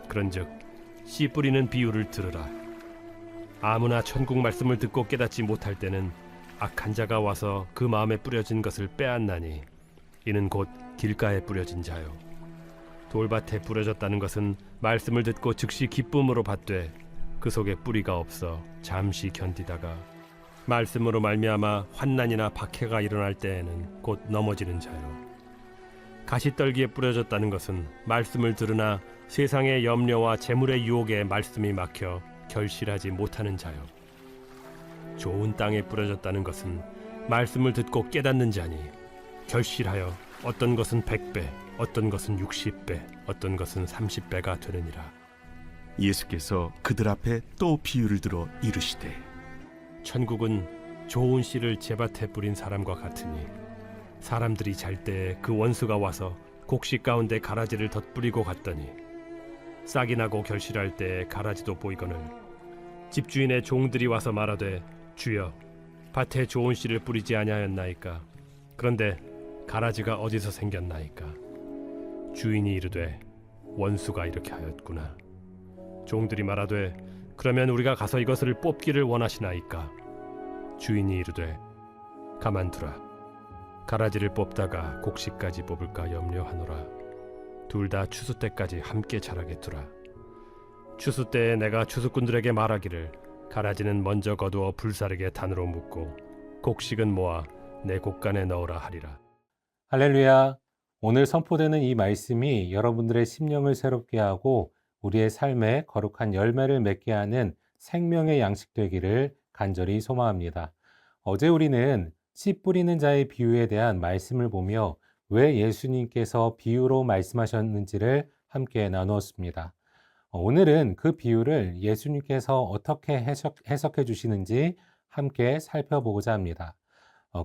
그런즉 씨 뿌리는 비유를 들으라. 아무나 천국 말씀을 듣고 깨닫지 못할 때는 악한 자가 와서 그 마음에 뿌려진 것을 빼앗나니 이는 곧 길가에 뿌려진 자요. 돌밭에 뿌려졌다는 것은 말씀을 듣고 즉시 기쁨으로 받되 그 속에 뿌리가 없어 잠시 견디다가 말씀으로 말미암아 환난이나 박해가 일어날 때에는 곧 넘어지는 자요. 가시떨기에 뿌려졌다는 것은 말씀을 들으나 세상의 염려와 재물의 유혹에 말씀이 막혀 결실하지 못하는 자요. 좋은 땅에 뿌려졌다는 것은 말씀을 듣고 깨닫는 자니 결실하여 어떤 것은 100배, 어떤 것은 60배, 어떤 것은 30배가 되느니라. 예수께서 그들 앞에 또 비유를 들어 이르시되 천국은 좋은 씨를 제밭에 뿌린 사람과 같으니 사람들이 잘 때에 그 원수가 와서 곡식 가운데 가라지를 덧뿌리고 갔더니 싹이 나고 결실할 때에 가라지도 보이거늘 집주인의 종들이 와서 말하되 주여 밭에 좋은 씨를 뿌리지 아니하였나이까. 그런데 가라지가 어디서 생겼나이까. 주인이 이르되 원수가 이렇게 하였구나. 종들이 말하되 그러면 우리가 가서 이것을 뽑기를 원하시나이까. 주인이 이르되 가만두라. 가라지를 뽑다가 곡식까지 뽑을까 염려하노라. 둘 다 추수 때까지 함께 자라게 두라. 추수 때에 내가 추수꾼들에게 말하기를 가라지는 먼저 거두어 불사르게 단으로 묶고 곡식은 모아 내 곡간에 넣으라 하리라. 할렐루야. 오늘 선포되는 이 말씀이 여러분들의 심령을 새롭게 하고 우리의 삶에 거룩한 열매를 맺게 하는 생명의 양식 되기를 간절히 소망합니다. 어제 우리는 씨 뿌리는 자의 비유에 대한 말씀을 보며 왜 예수님께서 비유로 말씀하셨는지를 함께 나누었습니다. 오늘은 그 비유를 예수님께서 어떻게 해석해 주시는지 함께 살펴보고자 합니다.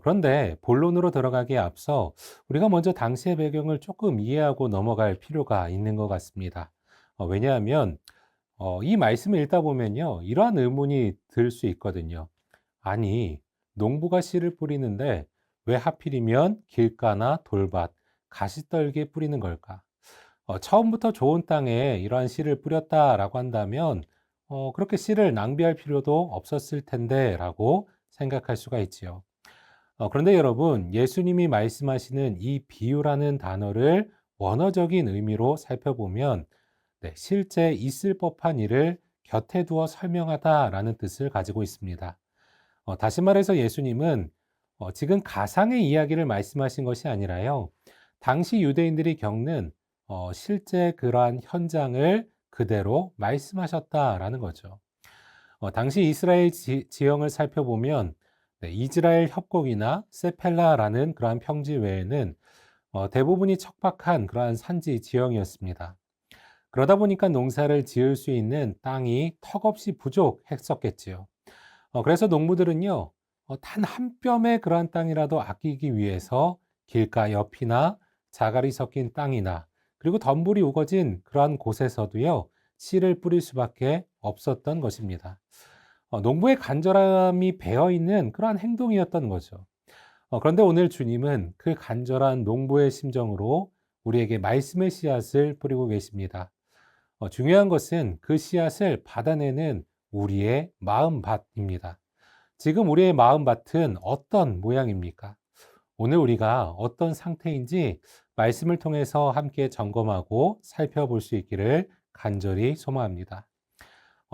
그런데 본론으로 들어가기에 앞서 우리가 먼저 당시의 배경을 조금 이해하고 넘어갈 필요가 있는 것 같습니다. 왜냐하면 이 말씀을 읽다 보면요, 이러한 의문이 들 수 있거든요. 아니, 농부가 씨를 뿌리는데 왜 하필이면 길가나 돌밭, 가시떨기에 뿌리는 걸까? 처음부터 좋은 땅에 이러한 씨를 뿌렸다라고 한다면 그렇게 씨를 낭비할 필요도 없었을 텐데 라고 생각할 수가 있지요. 그런데 여러분, 예수님이 말씀하시는 이 비유라는 단어를 원어적인 의미로 살펴보면 실제 있을 법한 일을 곁에 두어 설명하다라는 뜻을 가지고 있습니다. 다시 말해서 예수님은 지금 가상의 이야기를 말씀하신 것이 아니라요, 당시 유대인들이 겪는 실제 그러한 현장을 그대로 말씀하셨다라는 거죠. 당시 이스라엘 지형을 살펴보면 이스라엘 협곡이나 세펠라라는 그러한 평지 외에는 대부분이 척박한 그러한 산지 지형이었습니다. 그러다 보니까 농사를 지을 수 있는 땅이 턱없이 부족했었겠지요. 그래서 농부들은요, 단 한 뼘의 그러한 땅이라도 아끼기 위해서 길가 옆이나 자갈이 섞인 땅이나 그리고 덤불이 우거진 그러한 곳에서도요, 씨를 뿌릴 수밖에 없었던 것입니다. 농부의 간절함이 배어있는 그러한 행동이었던 거죠. 그런데 오늘 주님은 그 간절한 농부의 심정으로 우리에게 말씀의 씨앗을 뿌리고 계십니다. 중요한 것은 그 씨앗을 받아내는 우리의 마음밭입니다. 지금 우리의 마음밭은 어떤 모양입니까? 오늘 우리가 어떤 상태인지 말씀을 통해서 함께 점검하고 살펴볼 수 있기를 간절히 소망합니다.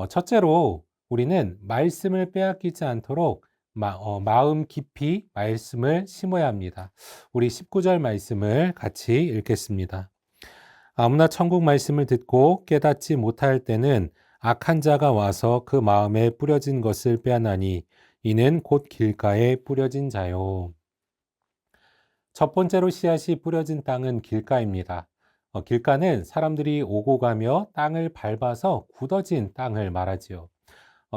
첫째로 우리는 말씀을 빼앗기지 않도록 마음 깊이 말씀을 심어야 합니다. 우리 19절 말씀을 같이 읽겠습니다. 아무나 천국 말씀을 듣고 깨닫지 못할 때는 악한 자가 와서 그 마음에 뿌려진 것을 빼앗나니 이는 곧 길가에 뿌려진 자요. 첫 번째로 씨앗이 뿌려진 땅은 길가입니다. 길가는 사람들이 오고 가며 땅을 밟아서 굳어진 땅을 말하지요.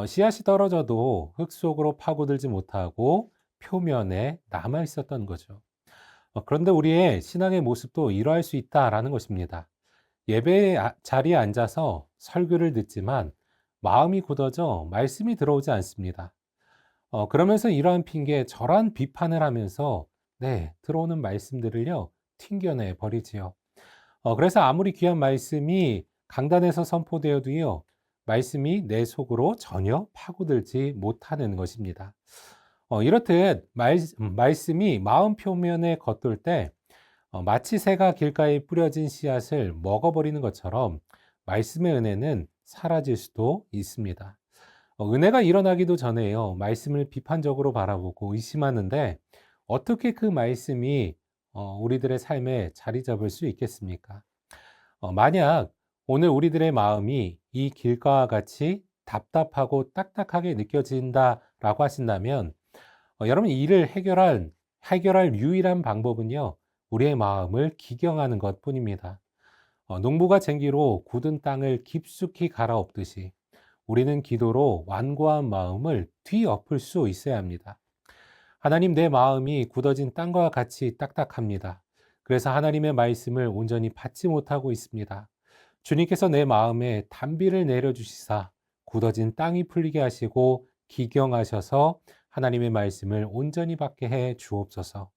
씨앗이 떨어져도 흙 속으로 파고들지 못하고 표면에 남아 있었던 거죠. 그런데 우리의 신앙의 모습도 이러할 수 있다라는 것입니다. 예배 자리에 앉아서 설교를 듣지만 마음이 굳어져 말씀이 들어오지 않습니다. 그러면서 이러한 핑계, 저러한 비판을 하면서 들어오는 말씀들을요, 튕겨내 버리지요. 그래서 아무리 귀한 말씀이 강단에서 선포되어도요, 말씀이 내 속으로 전혀 파고들지 못하는 것입니다. 이렇듯 말씀이 마음 표면에 겉돌 때 마치 새가 길가에 뿌려진 씨앗을 먹어버리는 것처럼 말씀의 은혜는 사라질 수도 있습니다. 은혜가 일어나기도 전에요, 말씀을 비판적으로 바라보고 의심하는데 어떻게 그 말씀이 우리들의 삶에 자리 잡을 수 있겠습니까? 만약 오늘 우리들의 마음이 이 길가와 같이 답답하고 딱딱하게 느껴진다라고 하신다면 여러분, 이를 해결할 유일한 방법은요, 우리의 마음을 기경하는 것 뿐입니다. 농부가 쟁기로 굳은 땅을 깊숙이 갈아엎듯이 우리는 기도로 완고한 마음을 뒤엎을 수 있어야 합니다. 하나님, 내 마음이 굳어진 땅과 같이 딱딱합니다. 그래서 하나님의 말씀을 온전히 받지 못하고 있습니다. 주님께서 내 마음에 단비를 내려주시사 굳어진 땅이 풀리게 하시고 기경하셔서 하나님의 말씀을 온전히 받게 해 주옵소서.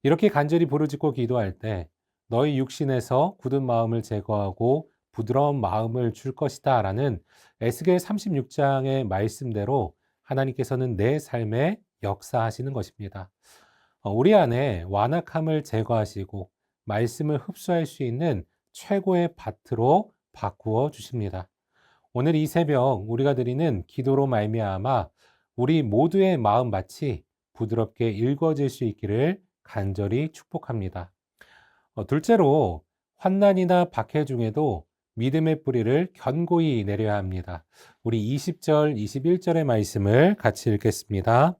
이렇게 간절히 부르짖고 기도할 때 너희 육신에서 굳은 마음을 제거하고 부드러운 마음을 줄 것이다 라는 에스겔 36장의 말씀대로 하나님께서는 내 삶에 역사하시는 것입니다. 우리 안에 완악함을 제거하시고 말씀을 흡수할 수 있는 최고의 밭으로 바꾸어 주십니다. 오늘 이 새벽 우리가 드리는 기도로 말미암아 우리 모두의 마음밭이 부드럽게 일궈질 수 있기를 간절히 축복합니다. 둘째로, 환난이나 박해 중에도 믿음의 뿌리를 견고히 내려야 합니다. 우리 20절, 21절의 말씀을 같이 읽겠습니다.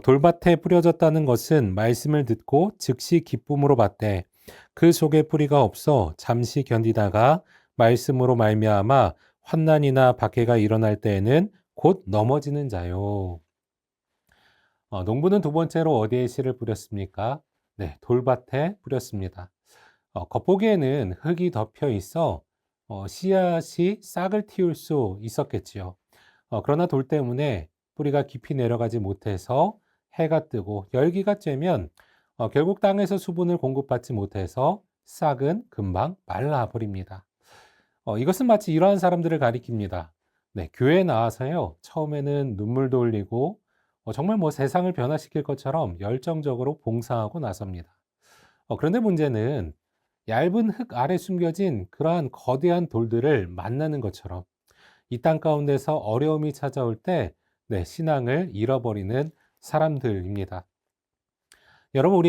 돌밭에 뿌려졌다는 것은 말씀을 듣고 즉시 기쁨으로 받되 그 속에 뿌리가 없어 잠시 견디다가 말씀으로 말미암아 환난이나 박해가 일어날 때에는 곧 넘어지는 자요. 농부는 두 번째로 어디에 씨를 뿌렸습니까? 네, 돌밭에 뿌렸습니다. 겉보기에는 흙이 덮여 있어 씨앗이 싹을 틔울 수 있었겠지요. 그러나 돌 때문에 뿌리가 깊이 내려가지 못해서 해가 뜨고 열기가 쬐면 결국 땅에서 수분을 공급받지 못해서 싹은 금방 말라버립니다. 이것은 마치 이러한 사람들을 가리킵니다. 네, 교회에 나와서요, 처음에는 눈물도 흘리고 정말 세상을 변화시킬 것처럼 열정적으로 봉사하고 나섭니다. 그런데 문제는 얇은 흙 아래 숨겨진 그러한 거대한 돌들을 만나는 것처럼 이 땅 가운데서 어려움이 찾아올 때 신앙을 잃어버리는 사람들입니다. 여러분,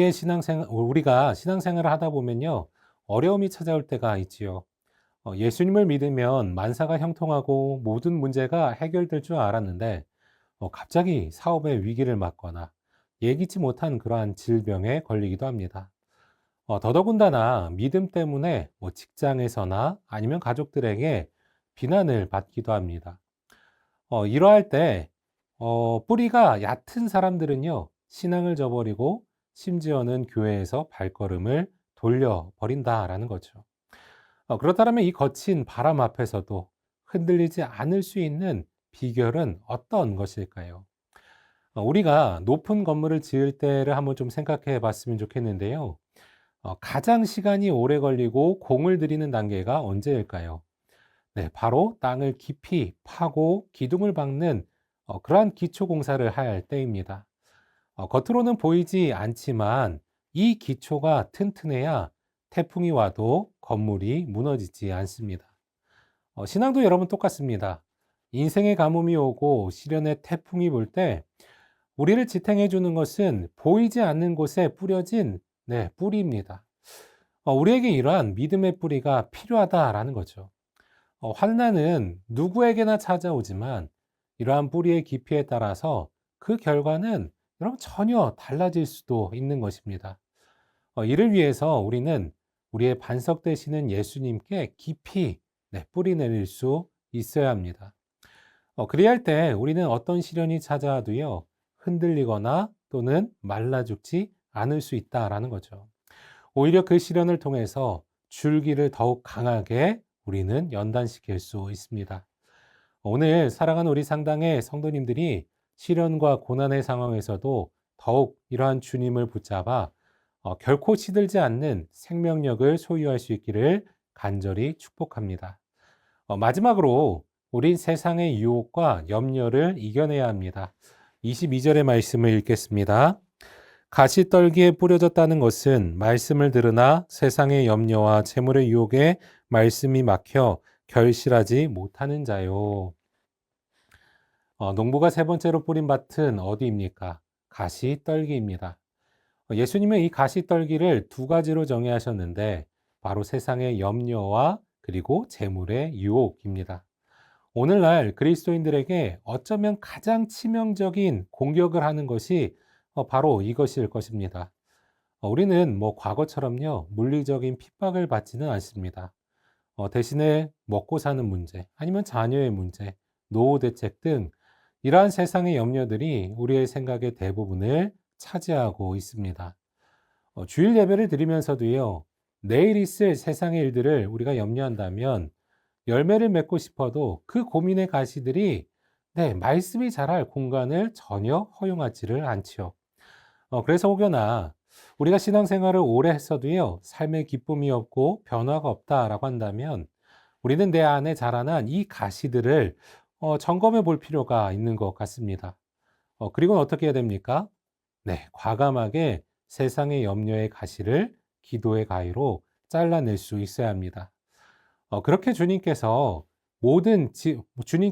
우리가 신앙생활을 하다 보면요, 어려움이 찾아올 때가 있지요. 예수님을 믿으면 만사가 형통하고 모든 문제가 해결될 줄 알았는데 갑자기 사업의 위기를 맞거나 예기치 못한 그러한 질병에 걸리기도 합니다. 더더군다나 믿음 때문에 직장에서나 아니면 가족들에게 비난을 받기도 합니다. 이러할 때 뿌리가 얕은 사람들은요, 신앙을 저버리고 심지어는 교회에서 발걸음을 돌려버린다라는 거죠. 그렇다면 이 거친 바람 앞에서도 흔들리지 않을 수 있는 비결은 어떤 것일까요? 우리가 높은 건물을 지을 때를 한번 좀 생각해 봤으면 좋겠는데요. 가장 시간이 오래 걸리고 공을 들이는 단계가 언제일까요? 네, 바로 땅을 깊이 파고 기둥을 박는 그러한 기초 공사를 할 때입니다. 겉으로는 보이지 않지만 이 기초가 튼튼해야 태풍이 와도 건물이 무너지지 않습니다. 신앙도 여러분 똑같습니다. 인생의 가뭄이 오고 시련의 태풍이 불 때 우리를 지탱해 주는 것은 보이지 않는 곳에 뿌려진 뿌리입니다. 우리에게 이러한 믿음의 뿌리가 필요하다라는 거죠. 환난은 누구에게나 찾아오지만 이러한 뿌리의 깊이에 따라서 그 결과는 여러분 전혀 달라질 수도 있는 것입니다. 이를 위해서 우리는 우리의 반석 되시는 예수님께 깊이 뿌리 내릴 수 있어야 합니다. 그래야 할 때 우리는 어떤 시련이 찾아와도요, 흔들리거나 또는 말라 죽지 않을 수 있다라는 거죠. 오히려 그 시련을 통해서 줄기를 더욱 강하게 우리는 연단시킬 수 있습니다. 오늘 사랑하는 우리 상당의 성도님들이 시련과 고난의 상황에서도 더욱 이러한 주님을 붙잡아 결코 시들지 않는 생명력을 소유할 수 있기를 간절히 축복합니다. 마지막으로 우린 세상의 유혹과 염려를 이겨내야 합니다. 22절의 말씀을 읽겠습니다. 가시떨기에 뿌려졌다는 것은 말씀을 들으나 세상의 염려와 재물의 유혹에 말씀이 막혀 결실하지 못하는 자요. 농부가 세 번째로 뿌린 밭은 어디입니까? 가시떨기입니다. 예수님은 이 가시떨기를 두 가지로 정의하셨는데 바로 세상의 염려와 그리고 재물의 유혹입니다. 오늘날 그리스도인들에게 어쩌면 가장 치명적인 공격을 하는 것이 바로 이것일 것입니다. 우리는 과거처럼요, 물리적인 핍박을 받지는 않습니다. 대신에 먹고 사는 문제, 아니면 자녀의 문제, 노후 대책 등 이러한 세상의 염려들이 우리의 생각의 대부분을 차지하고 있습니다. 주일 예배를 드리면서도요, 내일 있을 세상의 일들을 우리가 염려한다면 열매를 맺고 싶어도 그 고민의 가시들이 말씀이 자랄 공간을 전혀 허용하지를 않지요. 그래서 혹여나 우리가 신앙생활을 오래 했어도요, 삶의 기쁨이 없고 변화가 없다라고 한다면 우리는 내 안에 자라난 이 가시들을 점검해 볼 필요가 있는 것 같습니다. 그리고는 어떻게 해야 됩니까? 과감하게 세상의 염려의 가시를 기도의 가위로 잘라낼 수 있어야 합니다. 그렇게 주님께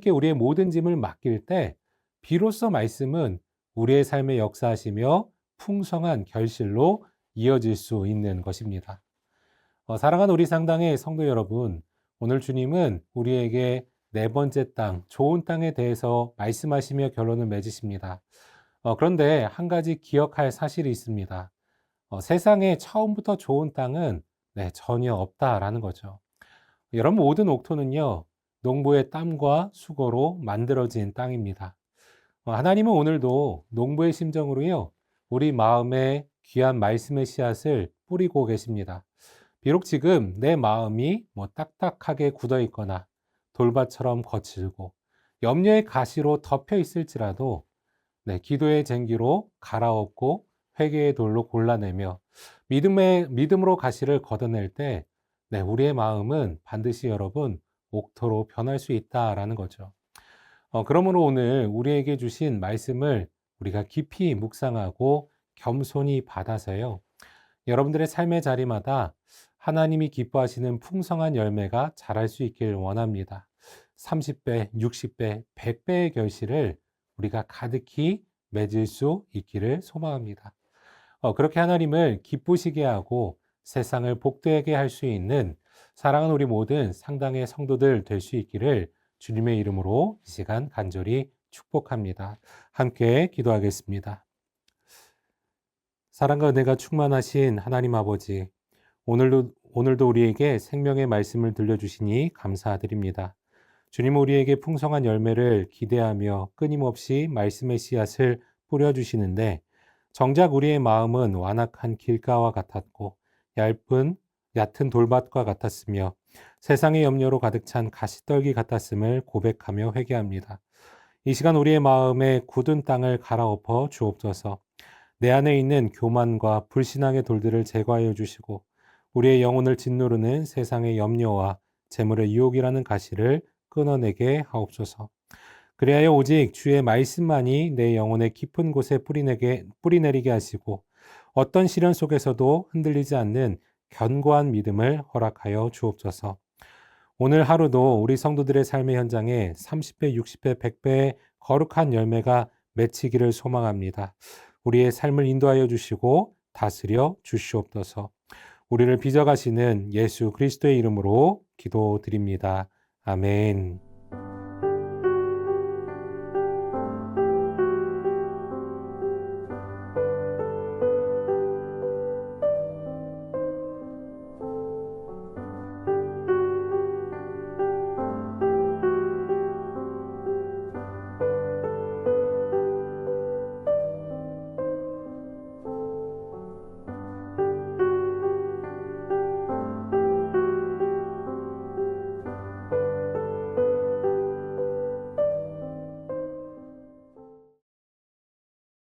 우리의 모든 짐을 맡길 때 비로소 말씀은 우리의 삶에 역사하시며 풍성한 결실로 이어질 수 있는 것입니다. 사랑하는 우리 상당의 성도 여러분, 오늘 주님은 우리에게 네 번째 땅, 좋은 땅에 대해서 말씀하시며 결론을 맺으십니다. 그런데 한 가지 기억할 사실이 있습니다. 세상에 처음부터 좋은 땅은 전혀 없다라는 거죠. 여러분, 모든 옥토는요, 농부의 땀과 수고로 만들어진 땅입니다. 하나님은 오늘도 농부의 심정으로요, 우리 마음에 귀한 말씀의 씨앗을 뿌리고 계십니다. 비록 지금 내 마음이 딱딱하게 굳어 있거나 돌밭처럼 거칠고 염려의 가시로 덮여 있을지라도 기도의 쟁기로 갈아엎고 회개의 돌로 골라내며 믿음으로 가시를 걷어낼 때 우리의 마음은 반드시 여러분 옥토로 변할 수 있다라는 거죠. 그러므로 오늘 우리에게 주신 말씀을 우리가 깊이 묵상하고 겸손히 받아서요, 여러분들의 삶의 자리마다 하나님이 기뻐하시는 풍성한 열매가 자랄 수 있길 원합니다. 30배, 60배, 100배의 결실을 우리가 가득히 맺을 수 있기를 소망합니다. 그렇게 하나님을 기쁘시게 하고 세상을 복되게 할 수 있는 사랑하는 우리 모든 상당의 성도들 될 수 있기를 주님의 이름으로 이 시간 간절히 축복합니다. 함께 기도하겠습니다. 사랑과 은혜가 충만하신 하나님 아버지, 오늘도 우리에게 생명의 말씀을 들려주시니 감사드립니다. 주님, 우리에게 풍성한 열매를 기대하며 끊임없이 말씀의 씨앗을 뿌려주시는데 정작 우리의 마음은 완악한 길가와 같았고 얕은 돌밭과 같았으며 세상의 염려로 가득 찬 가시떨기 같았음을 고백하며 회개합니다. 이 시간 우리의 마음에 굳은 땅을 갈아엎어 주옵소서. 내 안에 있는 교만과 불신앙의 돌들을 제거하여 주시고 우리의 영혼을 짓누르는 세상의 염려와 재물의 유혹이라는 가시를 끊어내게 하옵소서. 그리하여 오직 주의 말씀만이 내 영혼의 깊은 곳에 뿌리내리게 하시고 어떤 시련 속에서도 흔들리지 않는 견고한 믿음을 허락하여 주옵소서. 오늘 하루도 우리 성도들의 삶의 현장에 30배, 60배, 100배의 거룩한 열매가 맺히기를 소망합니다. 우리의 삶을 인도하여 주시고 다스려 주시옵소서. 우리를 빚어가시는 예수 그리스도의 이름으로 기도드립니다. 아멘.